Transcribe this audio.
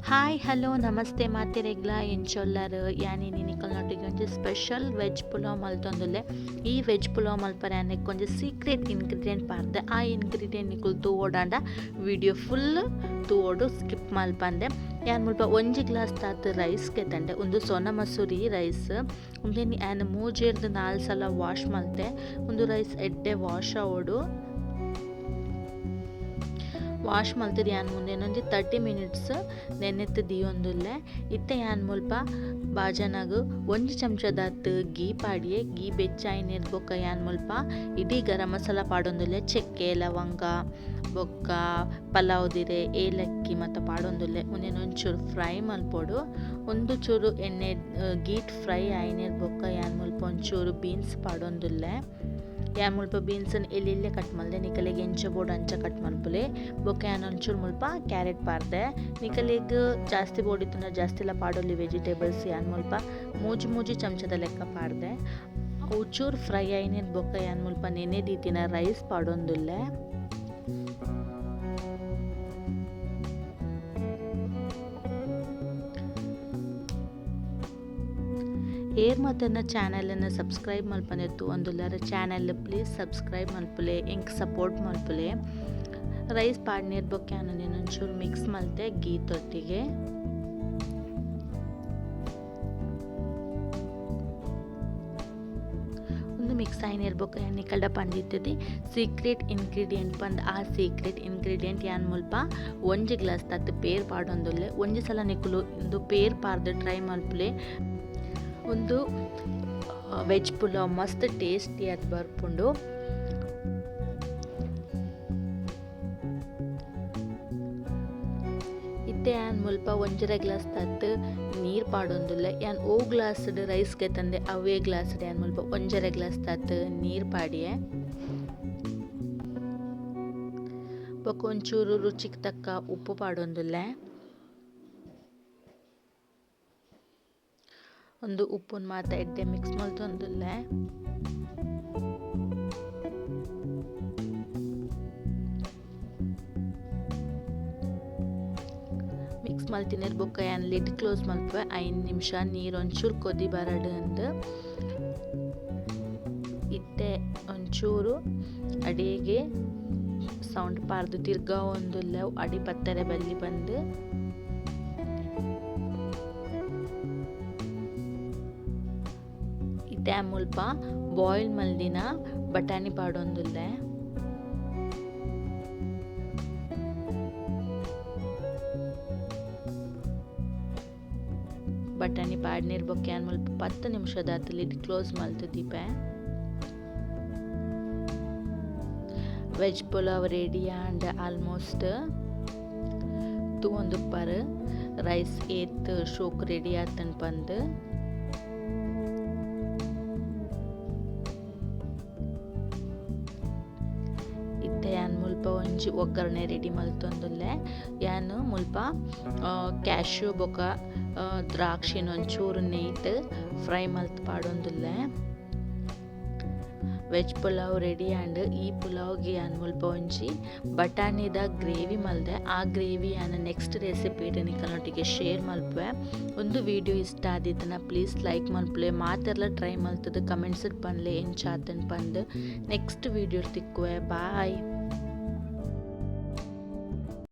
Hi hello నమస్తే మాతిరెగ్ల ఎంచొల్లరు ಯಾನಿ ನಿಕಲ್ನೊಟ್ಟಿಗೆ ಒಂಜಿ special veg pulao ಮಲ್ತೊಂದುಲ್ಲೆ. ಈ ವೆಜ್ ಪುಲಾವ್ ಮಲ್ಪರೆ ಅನ್ನಕ್ಕೆ ಒಂಜಿ ಸೀಕ್ರೆಟ್ ಇಂಗ್ರೀಡಿಯೆಂಟ್ ಪಾರ್ದೆ. ಆ ಇಂಗ್ರೀಡಿಯೆಂಟ್ ನಿಕುಲು ತೂವೋಡಾಂಡ ವಿಡಿಯೋ ಫುಲ್ ತೂವೋಡು ಸ್ಕಿಪ್ ಮಲ್ಪಂದೆ. ಯಾನ್ ಮುಲ್ಪ 1 ಗ್ಲಾಸ್ ತಾತ್ ರೈಸ್ ಕೆತ್ತಂಡೆ. ಒಂದು ಸೋನಾ ಮಸೂರಿ ರೈಸ್ ಉಂದೆನಿ ಆ್ಯನ್ 3-4 ಸಲ ವಾಶ್ ಮಲ್ತೆ. ಒಂದು ರೈಸ್ ಎಡ್ಡೆ ವಾಶ್ ಆವೋಡು ವಾಶ್ ಮಲ್ತದ್ದು ಯಾನ್ ಮುಂದೆ ಇನ್ನೊಂದು 30 ಮಿನಿಟ್ಸ್ ನೆನೆತ್ತು ದಿಯೊಂದುಲ್ಲೆ. ಇತ್ತೆ ಯಾನ್ ಮುಲ್ಪ ಬಾಜನಾಗು 1 ಚಮಚದಾತ್ ಗೀ ಪಾಡಿಯೆ. ಗೀ ಬೆಚ್ಚಾಯಿನೇರ್ ಬೊಕ್ಕ ಯಾನ್ ಮುಲ್ಪ ಇಡೀ ಗರಂ ಮಸಾಲ ಪಾಡೊಂದುಲ್ಲೆ. ಚೆಕ್ಕೆ ಲವಂಗ ಬೊಕ್ಕ ಪಲಾವ್ ದಿರೆ ಏಲಕ್ಕಿ ಮತ್ತು ಪಾಡೊಂದುಲ್ಲೆ. ಮುಂದೇನು ಒಂಚೂರು ಫ್ರೈ ಮಲ್ಪೊಡು. ಒಂದು ಚೂರು ಎಣ್ಣೆ ಗೀಟ್ ಫ್ರೈ ಆಯ್ನೇರ್ ಬೊಕ್ಕ ಯಾನ್ ಮುಲ್ಪ ಒಂಚೂರು ಬೀನ್ಸ್ ಪಾಡೊಂದುಲ್ಲೆ. ಯಾನ್ ಮುಲ್ಪ ಬೀನ್ಸನ್ನು ಎಲ್ಲೆಲ್ಲೇ ಕಟ್ ಮಲ್ದೆ. ನಿಕಲೆಗೆ ಎಂಚ ಬೋರ್ಡ್ ಅಂಚ ಕಟ್ ಮಲ್ಪುಲೆ. ಬೊಕ್ಕ ಯಾನ್ ಒಂಚೂರು ಮುಲ್ಪ ಕ್ಯಾರೆಟ್ ಪಾರ್ದೆ. ನಿಕಲೆಗ್ ಜಾಸ್ತಿ ಬೋರ್ಡ್ ಇತ್ತು ಜಾಸ್ತಿ ಎಲ್ಲ ಪಾಡೊಲ್ಲಿ ವೆಜಿಟೇಬಲ್ಸ್ ಯಾನ್ ಮುಲ್ಪ ಮೂಜಿ ಚಮಚದ ಲೆಕ್ಕ ಪಾರ್ದೆ. ಅವು ಚೂರು ಫ್ರೈ ಆಯ್ನೇನು ಬೊಕ್ಕ ಯಾನ್ ಮುಲ್ಪ ನೆನೆ ದೀತಿನ ರೈಸ್ ಪಾಡೊಂದುಲ್ಲೆ. ಏರ್ ಮಾತನ್ನ ಚಾನಲನ್ನು ಸಬ್ಸ್ಕ್ರೈಬ್ ಮಲ್ಪನೆತ್ತು ಒಂದುಲ್ಲರ ಚಾನಲ್ ಪ್ಲೀಸ್ ಸಬ್ಸ್ಕ್ರೈಬ್ ಮಲ್ಪುಲೆ ಎಂಕ್ ಸಪೋರ್ಟ್ ಮಲ್ಪುಲೆ. ರೈಸ್ ಪಾಡ್ನೇರ್ ಬೊಕ್ಕ ಒಂಚೂರು ಮಿಕ್ಸ್ ಮಲ್ತೆ ಗೀ ತೊಟ್ಟಿಗೆ. ಒಂದು ಮಿಕ್ಸ್ ಆಯ್ನೇರ್ ಬೊಕ್ಕ ಎಣ್ಣೆ ಪಂದಿತ್ತದಿ ಸೀಕ್ರೆಟ್ ಇಂಗ್ರೀಡಿಯೆಂಟ್ ಪಂದ್. ಆ ಸೀಕ್ರೆಟ್ ಇಂಗ್ರೀಡಿಯೆಂಟ್ ಯಾನ್ ಮುಲ್ಪ 1 ಗ್ಲಾಸ್ ತತ್ ಪೇರ್ ಪಾಡೊಂದುಲ್ಲೆ. ಒಂಜಿ ಸಲ ನಿಕುಲು ಇಂದು ಪೇರ್ ಪಾರ್ದು ಟ್ರೈ ಮಲ್ಪುಲೆ. ಒಂದು ವೆಜ್ ಪುಲಾವ್ ಮಸ್ತ್ ಟೇಸ್ಟಿ ಆದ್ ಬರ್ಪುಂಡು. ಇತ್ತೆ ಯಾನ್ ಮುಲ್ಪ 1 ಗ್ಲಾಸ್ ತತ್ ನೀರ್ ಪಾಡೊಂದುಲ್ಲೆ. ಯಾನ್ ಓ ಗ್ಲಾಸ್ಡ್ ರೈಸ್ಗೆ ತಂದೆ ಅವೇ ಗ್ಲಾಸ್ಡ್ ಯಾನ್ ಮುಲ್ಪ 1 ಗ್ಲಾಸ್ ತತ್ ನೀರ್ ಪಾಡಿಯೆ. ಬೊಕ್ಕ ಒಂಚೂರು ರುಚಿಗೆ ತಕ್ಕ ಉಪ್ಪು ಪಾಡೊಂದುಲ್ಲೆ. ಒಂದು ಉಪ್ಪುನ್ ಮಾತ ಎಡ್ಡೆ ಮಿಕ್ಸ್ ಮಲ್ತೊಂದುಲ್ಲೆ. ಮಿಕ್ಸ್ ಮಲ್ತಿನೇರ್ ಬೊಕ್ಕ ಯಾನ್ ಲಿಡ್ ಕ್ಲೋಸ್ ಮಲ್ಪುವೆ 5 ನಿಮಿಷ ನೀರು ಒಂಚೂರು ಕೊದಿ ಬರಡು ಅಂದು. ಇತ್ತೆ ಒಂಚೂರು ಅಡಿಗೆ ಸೌಂಡ್ ಪಾರ್ದು ತಿರ್ಗಾ ಒಂದುಲ್ಲೆ ಅಡಿ ಪತ್ತರೆ ಬಲ್ಲಿ ಬಂದು. ಇತ್ತೆ ಮುಲ್ಪ ಬಾಯ್ಲ್ ಮಲ್ದಿನ ಬಟಾಣಿ ಪಾಡೊಂದುಲ್ಲೆ. ಬಟಾಣಿ ಪಾಡ್ನೀರ್ ಬೊಕ್ಕ ಯಾನ್ ಮುಲ್ಪ 10 ನಿಮಿಷದಾತ್ ಲಿಡ್ ಕ್ಲೋಸ್ ಮಲ್ತು ದೀಪೆ. Veg pulao ready and almost ತೂವೊಂದು ಪರ್ ರೈಸ್ ಏತ್ ಶೋಕ್ ರೆಡಿ ಆತನ್ ಪಂದ್. ಇತ್ತೆ ಯಾನ್ ಮುಲ್ಪ ಒಂಜಿ ಒಗ್ಗರಣೆ ರೆಡಿ ಮಲ್ತೊಂದುಲ್ಲೆ. ಯಾನ್ ಮುಲ್ಪ ಕ್ಯಾಶ್ಯೂ ಬೊಕ ದ್ರಾಕ್ಷಿನ ಒಂಚೂರು ನೇಟ್ ಫ್ರೈ ಮಲ್ತ್ ಪಾಡೊಂದುಲ್ಲೆ. ವೆಜ್ ಪುಲಾವ್ ರೆಡಿ ಆ್ಯಂಡ್ ಈ ಪುಲಾವ್ಗೆ ಯಾನ್ ಮುಲ್ಪ ಒಂಜಿ ಬಟಾಣಿದ ಗ್ರೇವಿ ಮಲ್ದೆ. ಆ ಗ್ರೇವಿ ಯಾನ್ ನೆಕ್ಸ್ಟ್ ರೆಸಿಪಿ ನಿಕಲ್ನೊಟ್ಟಿಗೆ ಶೇರ್ ಮಲ್ಪುವೆ. ಒಂದು ವಿಡಿಯೋ ಇಷ್ಟ ಆದಿತ್ತನ ಪ್ಲೀಸ್ ಲೈಕ್ ಮಲ್ಪುಲೆ. ಮಾತೆರ್ಲ ಟ್ರೈ ಮಲ್ತದ ಕಮೆಂಟ್ಸ್ ಪನ್ಲೆ ಎಂಚಾತನ್ ಪಂದ್. ನೆಕ್ಸ್ಟ್ ವಿಡಿಯೋ ತಿಕ್ಕುವೆ. ಬಾಯ್.